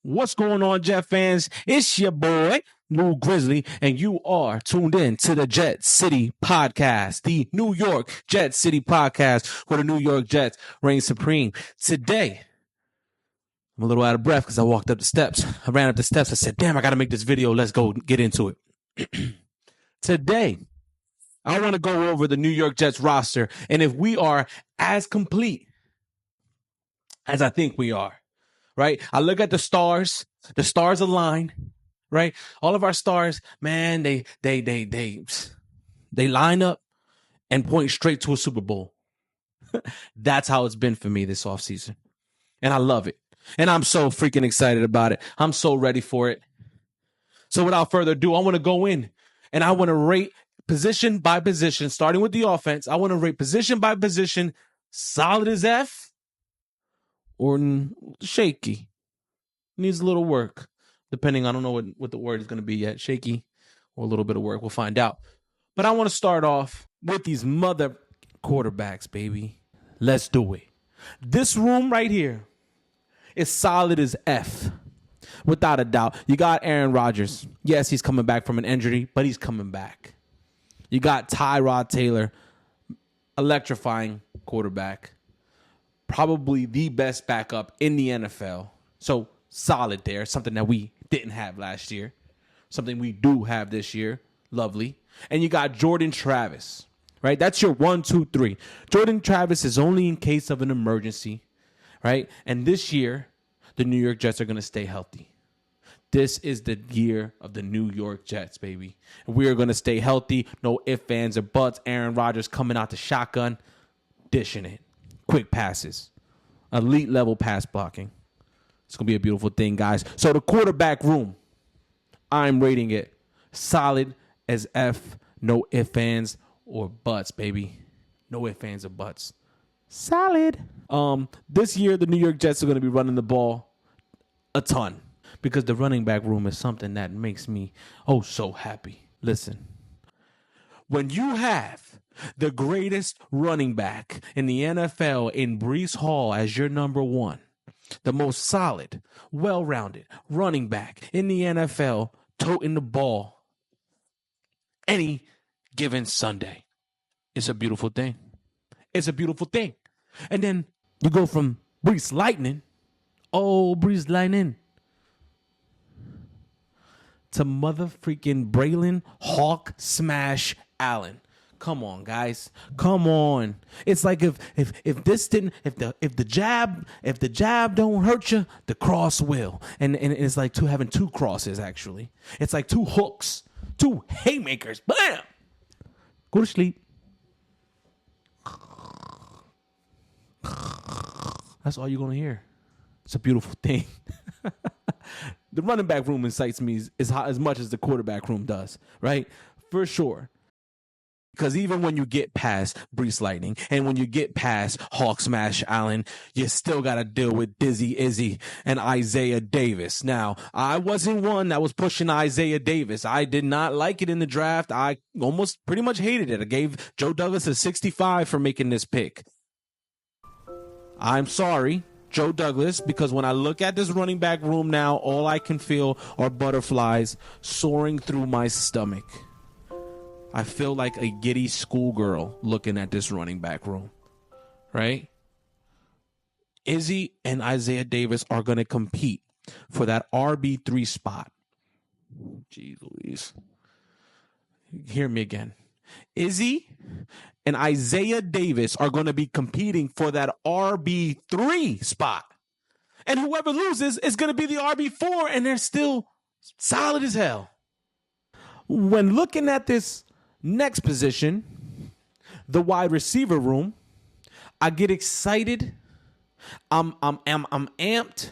What's going on, Jet fans? It's your boy, Lou Grizzly, and you are tuned in to the Jet City Podcast, the New York Jet City Podcast, where the New York Jets reign supreme. Today, I'm a little out of breath because I walked up the steps. I ran up the steps. I said, damn, I got to make this video. Let's go get into it. Today, I want to go over the New York Jets roster and if we are as complete as I think we are. Right? I look at the stars align, right? All of our stars, man, they line up and point straight to a Super Bowl. That's how it's been for me this offseason. And I love it. And I'm so freaking excited about it. I'm so ready for it. So without further ado, I want to go in and I want to rate position by position, starting with the offense. I want to rate position by position, solid as F, or shaky. Needs a little work. Depending, I don't know what the word is going to be yet. Shaky or a little bit of work. We'll find out. But I want to start off with these mother quarterbacks, baby. Let's do it. This room right here is solid as F. Without a doubt. You got Aaron Rodgers. Yes, he's coming back from an injury, but he's coming back. You got Tyrod Taylor, electrifying quarterback. Probably the best backup in the NFL. So solid there. Something that we didn't have last year. Something we do have this year. Lovely. And you got Jordan Travis. Right? That's your 1, 2, 3. Jordan Travis is only in case of an emergency. Right? And this year, the New York Jets are going to stay healthy. This is the year of the New York Jets, baby. And we are going to stay healthy. No ifs, ands, or buts. Aaron Rodgers coming out the shotgun, dishing it. Quick passes. Elite level pass blocking. It's going to be a beautiful thing, guys. So the quarterback room, I'm rating it solid as F. No ifs, ands, or buts, baby. No ifs, ands, or buts. Solid. This year, the New York Jets are going to be running the ball a ton because the running back room is something that makes me so happy. Listen, when you have the greatest running back in the NFL in Breece Hall as your number one, the most solid, well-rounded running back in the NFL, toting the ball any given Sunday, it's a beautiful thing. It's a beautiful thing. And then you go from Breece Lightning, Breece Lightning, to mother freaking Braylon Hawk Smash Allen. Come on, guys. Come on. It's like if the jab don't hurt you, the cross will. And it's like having two crosses, actually. It's like two hooks, two haymakers. Bam! Go to sleep. That's all you're going to hear. It's a beautiful thing. The running back room excites me as much as the quarterback room does, right? For sure. Because even when you get past Breece Lightning and when you get past Hawk Smash Allen, you still got to deal with Dizzy Izzy and Isaiah Davis. Now, I wasn't one that was pushing Isaiah Davis. I did not like it in the draft. I almost pretty much hated it. I gave Joe Douglas a 65 for making this pick. I'm sorry, Joe Douglas, because when I look at this running back room now, all I can feel are butterflies soaring through my stomach. I feel like a giddy schoolgirl looking at this running back room, right? Izzy and Isaiah Davis are going to compete for that RB3 spot. Jeez Louise. Hear me again. Izzy and Isaiah Davis are going to be competing for that RB3 spot. And whoever loses is going to be the RB4, and they're still solid as hell. When looking at this next position, the wide receiver room, I get excited. I'm amped.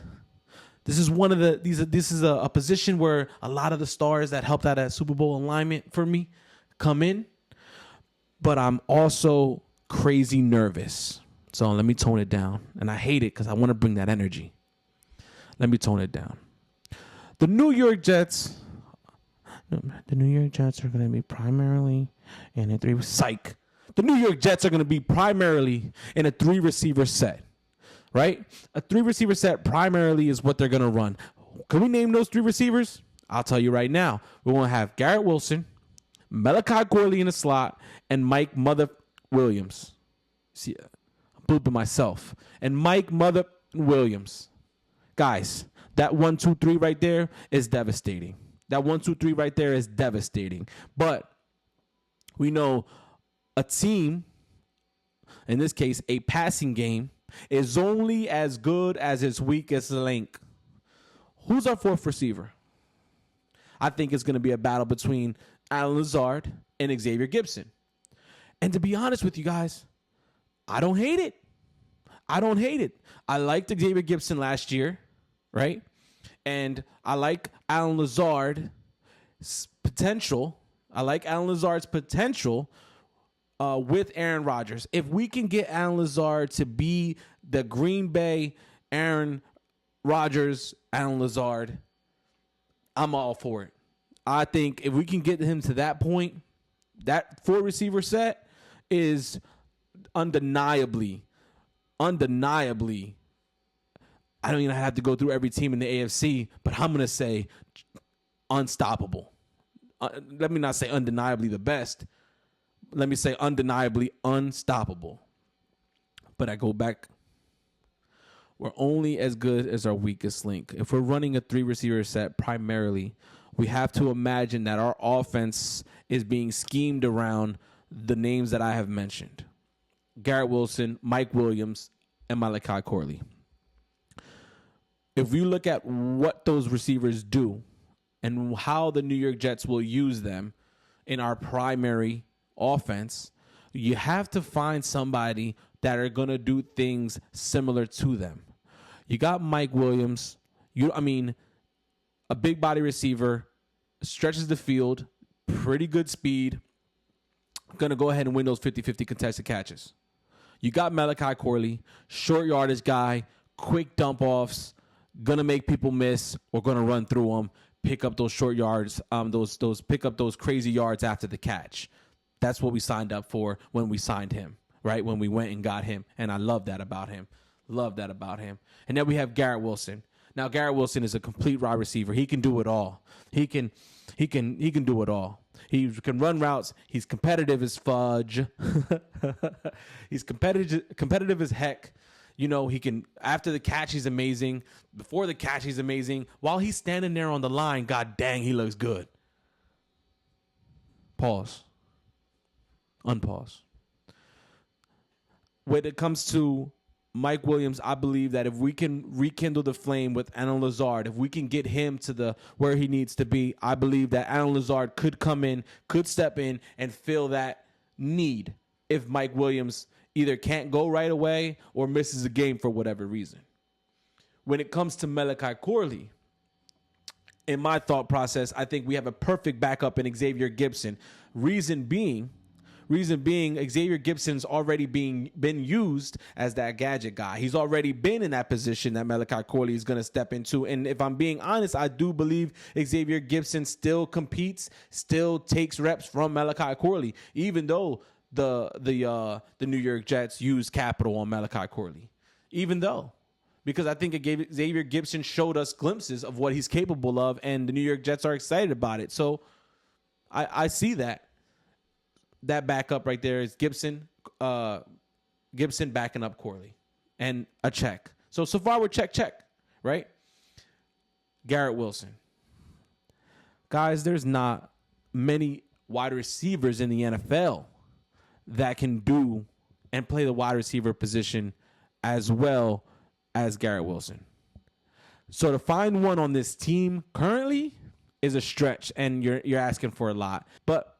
This is this is a position where a lot of the stars that helped out at Super Bowl alignment for me come in. But I'm also crazy nervous. So let me tone it down. And I hate it because I want to bring that energy. Let me tone it down. The New York Jets are going to be primarily in a The New York Jets are going to be primarily in a 3-receiver set. Right? A 3-receiver set primarily is what they're going to run. can we name those 3 receivers? I'll tell you right now. We're going to have Garrett Wilson, Malachi Corley in the slot, and Mike Mother Williams. See, I'm blooping myself. And Mike Mother Williams. Guys, that 1, 2, 3 right there is devastating. That 1, 2, 3 right there is devastating. But we know a team, in this case, a passing game, is only as good as its weakest link. Who's our 4th receiver? I think it's going to be a battle between Allen Lazard and Xavier Gibson. And to be honest with you guys, I don't hate it. I liked Xavier Gibson last year, right? And I like Allen Lazard's potential. With Aaron Rodgers. If we can get Allen Lazard to be the Green Bay Aaron Rodgers, Allen Lazard, I'm all for it. I think if we can get him to that point, that 4 receiver set is undeniably, I don't even have to go through every team in the AFC, but I'm going to say unstoppable. Let me not say undeniably the best. Let me say undeniably unstoppable. But I go back. We're only as good as our weakest link. If we're running a 3 receiver set primarily, we have to imagine that our offense is being schemed around the names that I have mentioned. Garrett Wilson, Mike Williams, and Malachi Corley. If you look at what those receivers do and how the New York Jets will use them in our primary offense, you have to find somebody that are going to do things similar to them. You got Mike Williams, a big body receiver, stretches the field, pretty good speed, going to go ahead and win those 50-50 contested catches. You got Malachi Corley, short yardage guy, quick dump offs, going to make people miss or going to run through them, pick up those short yards, pick up those crazy yards after the catch. That's what we signed up for when we signed him, right? When we went and got him. And I love that about him. And then we have Garrett Wilson. Now, Garrett Wilson is a complete wide receiver. He can do it all. He can do it all. He can run routes. He's competitive as fudge. He's competitive as heck. He can, after the catch, he's amazing. Before the catch, he's amazing. While he's standing there on the line, god dang, he looks good. Pause. Unpause. When it comes to Mike Williams, I believe that if we can rekindle the flame with Allen Lazard, if we can get him to where he needs to be, I believe that Allen Lazard could come in, could step in and fill that need if Mike Williams either can't go right away or misses a game for whatever reason. When it comes to Malachi Corley, in my thought process, I think we have a perfect backup in Xavier Gibson. Reason being, Xavier Gibson's already been used as that gadget guy. He's already been in that position that Malachi Corley is going to step into. And if I'm being honest, I do believe Xavier Gibson still competes, still takes reps from Malachi Corley, even though the New York Jets use capital on Malachi Corley. Even though. Because I think Xavier Gibson showed us glimpses of what he's capable of, and the New York Jets are excited about it. So I see that. That backup right there is Gibson backing up Corley. And a check. So far we're check, right? Garrett Wilson. Guys, there's not many wide receivers in the NFL that can do and play the wide receiver position as well as Garrett Wilson. So to find one on this team currently is a stretch, and you're asking for a lot. But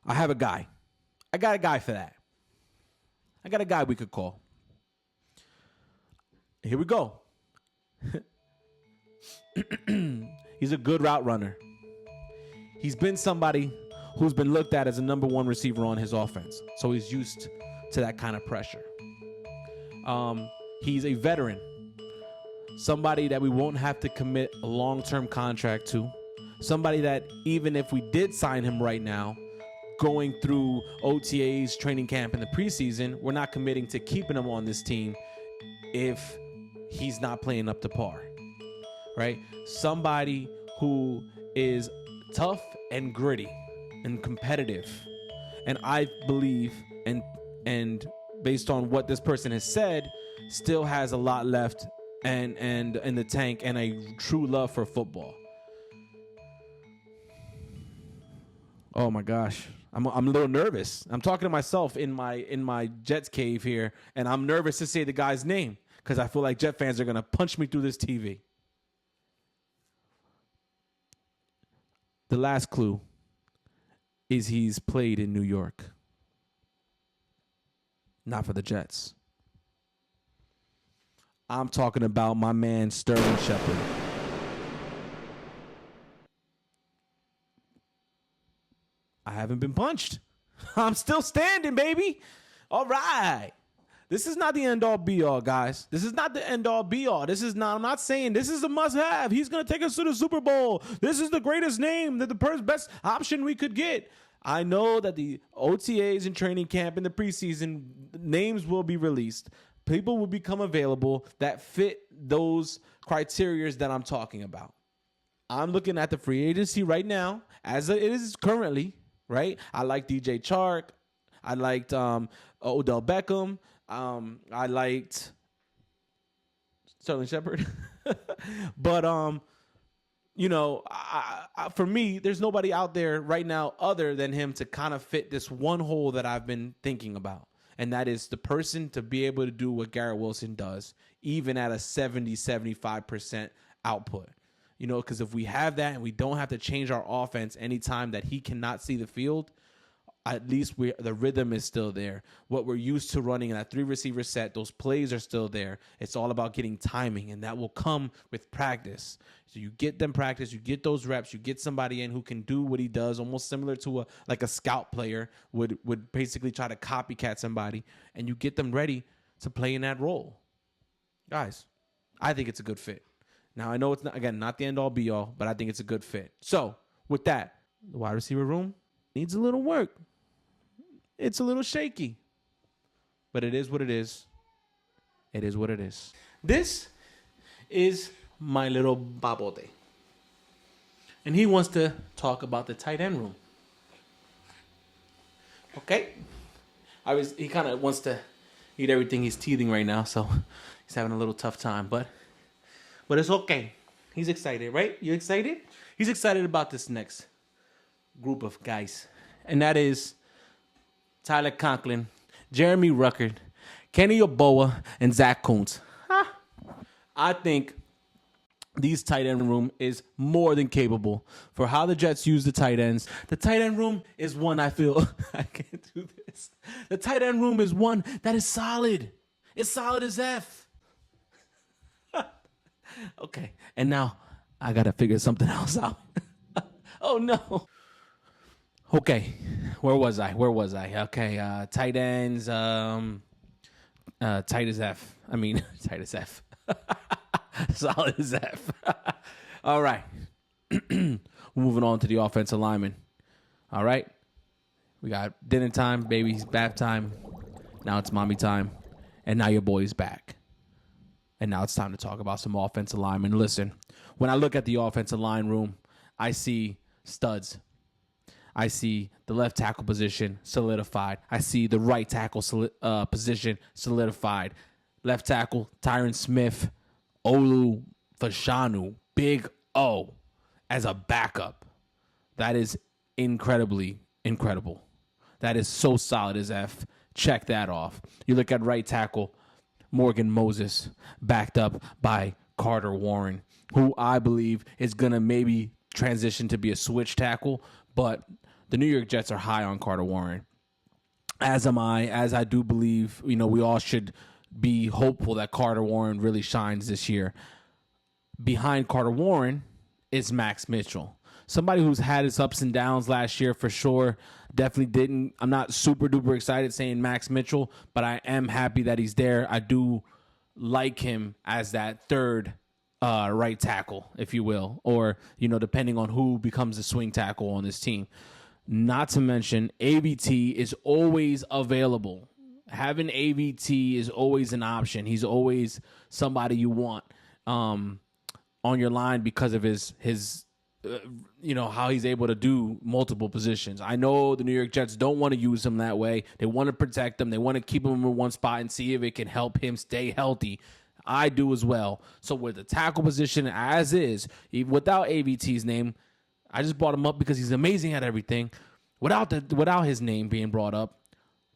I have a guy. I got a guy for that. I got a guy we could call. Here we go. He's a good route runner. He's been somebody who's been looked at as a number 1 receiver on his offense. So he's used to that kind of pressure. He's a veteran. Somebody that we won't have to commit a long-term contract to. Somebody that even if we did sign him right now, going through OTAs, training camp, in the preseason, we're not committing to keeping him on this team if he's not playing up to par. right? Somebody who is tough and gritty and competitive. And I believe, and based on what this person has said, still has a lot left and in the tank and a true love for football. Oh my gosh. I'm a little nervous. I'm talking to myself in my Jets cave here, and I'm nervous to say the guy's name because I feel like Jet fans are going to punch me through this TV. The last clue is he's played in New York. Not for the Jets. I'm talking about my man Sterling Shepard. I haven't been punched. I'm still standing, baby. All right. This is not the end-all be-all, guys. This is not the end-all be-all. This is not, I'm not saying this is a must-have. He's going to take us to the Super Bowl. This is the greatest name, the best option we could get. I know that the OTAs and training camp in the preseason, names will be released. People will become available that fit those criteria that I'm talking about. I'm looking at the free agency right now, as it is currently, right? I like DJ Chark. I liked Odell Beckham. I liked Sterling Shepard. But, you know, for me, there's nobody out there right now other than him to kind of fit this one hole that I've been thinking about. And that is the person to be able to do what Garrett Wilson does, even at a 70-75% output. You know, because if we have that and we don't have to change our offense anytime that he cannot see the field, at least the rhythm is still there. What we're used to running in that 3-receiver set, those plays are still there. It's all about getting timing, and that will come with practice. So you get them practice, you get those reps, you get somebody in who can do what he does, almost similar to a scout player would basically try to copycat somebody, and you get them ready to play in that role. Guys, I think it's a good fit. Now, I know it's not the end-all be-all, but I think it's a good fit. So, with that, the wide receiver room needs a little work. It's a little shaky, but it is what it is. It is what it is. This is my little babote, and he wants to talk about the tight end room. Okay? He kind of wants to eat everything. He's teething right now, so he's having a little tough time, but it's okay. He's excited, right? You excited? He's excited about this next group of guys, and that is Tyler Conklin, Jeremy Ruckert, Kenny Yeboah, and Zach Kuntz. I think these tight end room is more than capable for how the Jets use the tight ends. The tight end room is one I feel I can't do this. The tight end room is one that is solid. It's solid as F. Okay, and now I got to figure something else out. Oh, no. Okay, where was I? Okay, tight ends, tight as F. I mean, tight as F. Solid as F. All right. Moving on to the offensive lineman. All right. We got dinner time, baby's bath time. Now it's mommy time. And now your boy's back. And now it's time to talk about some offensive linemen. Listen, when I look at the offensive line room, I see studs. I see the left tackle position solidified. I see the right tackle position solidified. Left tackle, Tyron Smith, Olu Fashanu, Big O as a backup. That is incredibly incredible. That is so solid as F. Check that off. You look at right tackle, Morgan Moses, backed up by Carter Warren, who I believe is going to maybe transition to be a switch tackle, but the New York Jets are high on Carter Warren. As am I, as I do believe, we all should be hopeful that Carter Warren really shines this year. Behind Carter Warren is Max Mitchell. Somebody who's had his ups and downs last year for sure. Definitely didn't. I'm not super duper excited saying Max Mitchell, but I am happy that he's there. I do like him as that third right tackle, if you will, or, depending on who becomes the swing tackle on this team. Not to mention, AVT is always available. Having AVT is always an option. He's always somebody you want. on your line because of his how he's able to do multiple positions. I know the New York Jets don't want to use him that way. They want to protect him. They want to keep him in one spot and see if it can help him stay healthy. I do as well. So with the tackle position as is, without AVT's name, I just brought him up because he's amazing at everything. Without his name being brought up,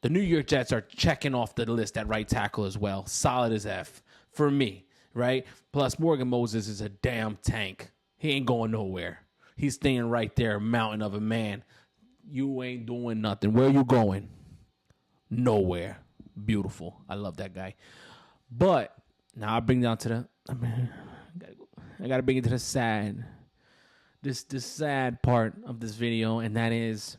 the New York Jets are checking off the list at right tackle as well. Solid as F for me, right? Plus, Morgan Moses is a damn tank. He ain't going nowhere. He's staying right there, mountain of a man. You ain't doing nothing. Where you going? Nowhere. Beautiful. I love that guy. But now I bring down to the. I gotta bring it to the sad. This sad part of this video, and that is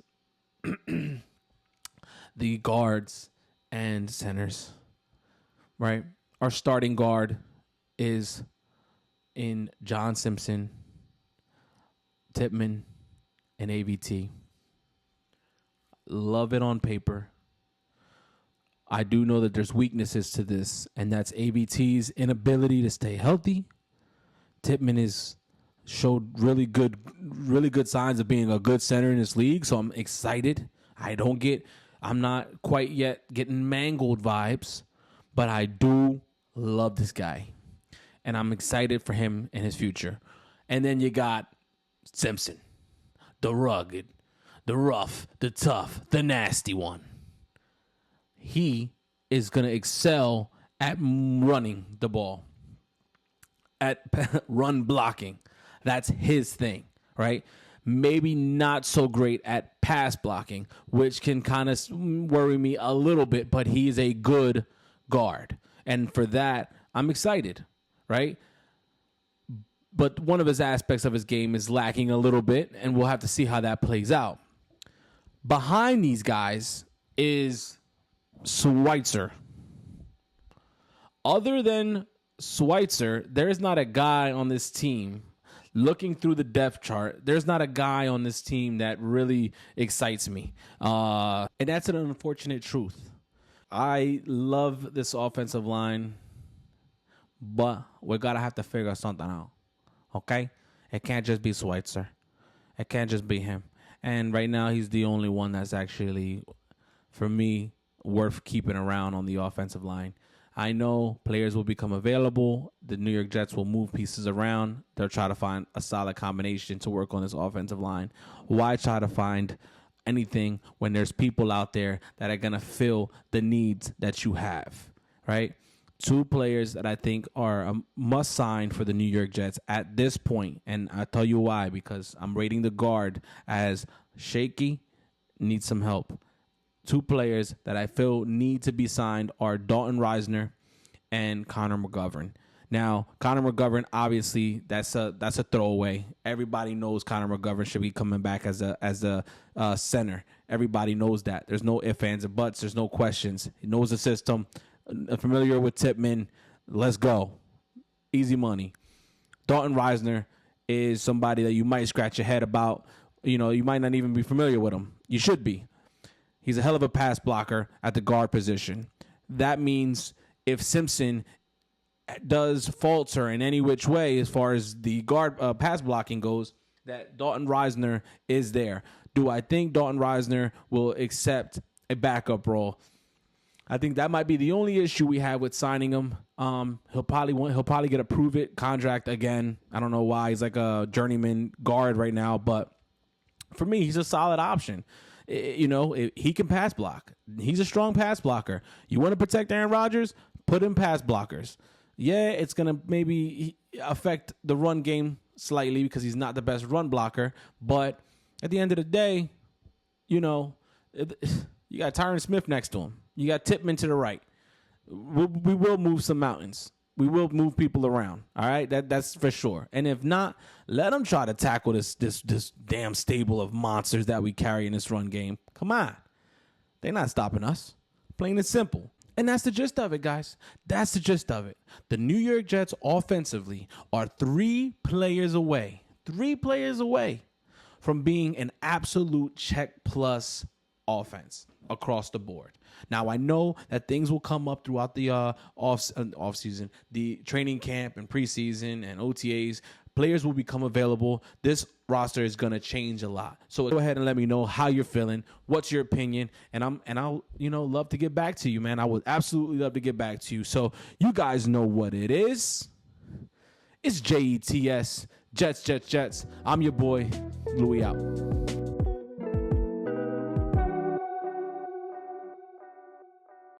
the guards and centers. Right? Our starting guard is in John Simpson, Tippmann, and AVT. Love it on paper. I do know that there's weaknesses to this, and that's AVT's inability to stay healthy. Tippmann is showed really good signs of being a good center in this league, so I'm excited. I'm not quite yet getting mangled vibes, but I do love this guy, and I'm excited for him and his future. And then you got Simpson, the rugged, the rough, the tough, the nasty one. He is going to excel at running the ball, at run blocking. That's his thing, right? Maybe not so great at pass blocking, which can kind of worry me a little bit, but he's a good guard. And for that, I'm excited, right? But one of his aspects of his game is lacking a little bit, and we'll have to see how that plays out. Behind these guys is Schweitzer. Other than Schweitzer, there's not a guy on this team. Looking through the depth chart, there's not a guy on this team that really excites me. And that's an unfortunate truth. I love this offensive line, but we're going to have to figure something out. Okay? It can't just be Schweitzer. It can't just be him. And right now, he's the only one that's actually, for me, worth keeping around on the offensive line. I know players will become available. The New York Jets will move pieces around. They'll try to find a solid combination to work on this offensive line. Why try to find anything when there's people out there that are going to fill the needs that you have, right? Two players that I think are a must sign for the New York Jets at this point, and I'll tell you why, because I'm rating the guard as shaky, needs some help. Two players that I feel need to be signed are Dalton Risner and Connor McGovern. Now, Connor McGovern, obviously, that's a throwaway. Everybody knows Connor McGovern should be coming back as a center. Everybody knows that. There's no ifs, ands, or buts. There's no questions. He knows the system. Familiar with Tippmann. Let's go. Easy money. Dalton Risner is somebody that you might scratch your head about. You might not even be familiar with him. You should be. He's a hell of a pass blocker at the guard position. That means if Simpson does falter in any which way as far as the guard pass blocking goes, that Dalton Risner is there. Do I think Dalton Risner will accept a backup role? I think that might be the only issue we have with signing him. He'll probably get a prove it contract again. I don't know why. He's like a journeyman guard right now, but for me, he's a solid option. He can pass block. He's a strong pass blocker. You want to protect Aaron Rodgers? Put in pass blockers. Yeah, it's going to maybe affect the run game slightly because he's not the best run blocker. But at the end of the day, you got Tyron Smith next to him. You got Tippmann to the right. We will move some mountains. We will move people around. All right, that's for sure. And if not, let them try to tackle this damn stable of monsters that we carry in this run game. Come on, they're not stopping us. Plain and simple. And that's the gist of it, guys. That's the gist of it. The New York Jets offensively are 3 players away. 3 players away from being an absolute check plus offense across the board. Now, I know that things will come up throughout the off season, the training camp and preseason and OTAs. Players will become available. This roster is going to change a lot. So go ahead and let me know how you're feeling. What's your opinion? And I'll love to get back to you, man. I would absolutely love to get back to you. So you guys know what it is. It's JETS, Jets. I'm your boy, Louis out.